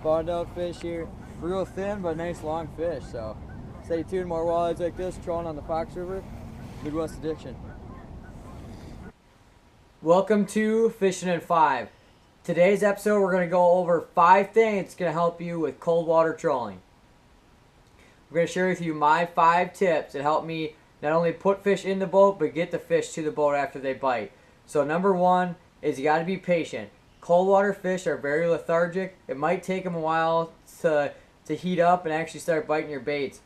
spawned out fish here. Real thin but nice long fish. So stay tuned, more walleyes like this trolling on the Fox River. Midwest Addiction. Welcome to Fishing in 5. Today's episode we're going to go over 5 things that's going to help you with cold water trolling. I'm going to share with you my 5 tips that help me not only put fish in the boat but get the fish to the boat after they bite. So number 1 is you got to be patient. Cold water fish are very lethargic. It might take them a while to heat up and actually start biting your baits.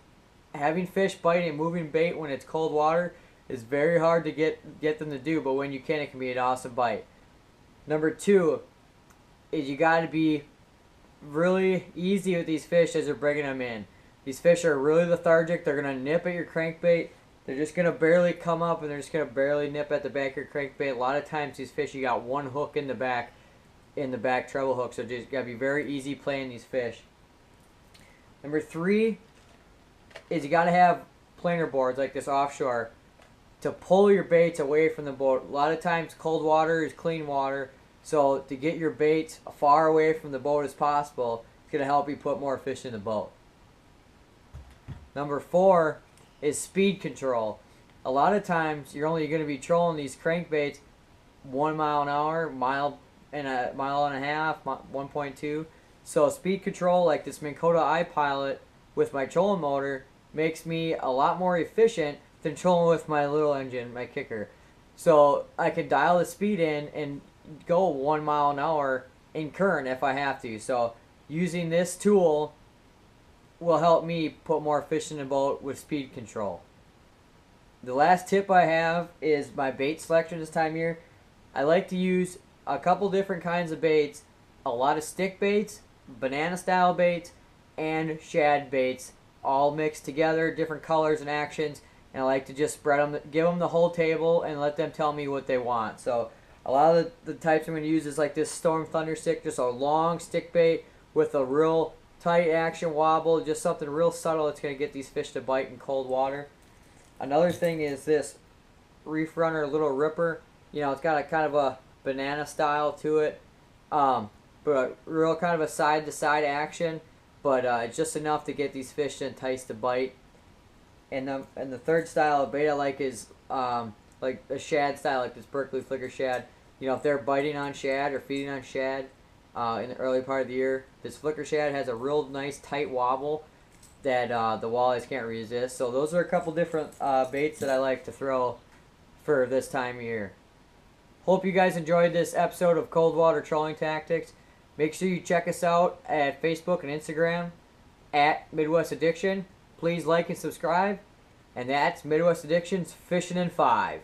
Having fish biting and moving bait when it's cold water is very hard to get them to do, but when you can, it can be an awesome bite. Number 2 is you got to be really easy with these fish as you're bringing them in. These fish are really lethargic. They're going to nip at your crankbait. They're just going to barely come up and they're just going to barely nip at the back of your crankbait. A lot of times these fish, you got one hook in the back treble hook, so just got to be very easy playing these fish. Number 3 is you got to have planer boards like this offshore to pull your baits away from the boat. A lot of times cold water is clean water, so to get your baits far away from the boat as possible, it's going to help you put more fish in the boat. Number 4 is speed control. A lot of times you're only going to be trolling these crankbaits 1 mile an hour, mile and a half, 1.2. So speed control like this Minn Kota iPilot with my trolling motor makes me a lot more efficient than trolling with my little engine, my kicker. So I can dial the speed in and go 1 mile an hour in current if I have to. So using this tool will help me put more fish in the boat with speed control. The last tip I have is my bait selection this time of year. I like to use a couple different kinds of baits, a lot of stick baits, banana style baits, and shad baits, all mixed together, different colors and actions. And I like to just spread them, give them the whole table, and let them tell me what they want. So a lot of the types I'm going to use is like this Storm Thunder stick, just a long stick bait with a real tight action wobble, just something real subtle that's going to get these fish to bite in cold water. Another thing is this Reef Runner Little Ripper. You know, it's got a kind of a banana style to it, but real kind of a side-to-side action, but it's just enough to get these fish to entice to bite. And the third style of bait I like is like a shad style, like this Berkeley Flicker shad. You know, if they're biting on shad or feeding on shad in the early part of the year, this flicker shad has a real nice tight wobble that the walleyes can't resist. So those are a couple different baits that I like to throw for this time of year. Hope you guys enjoyed this episode of Cold Water Trolling Tactics. Make sure you check us out at Facebook and Instagram at Midwest Addiction. Please like and subscribe. And that's Midwest Addiction's Fishing in 5.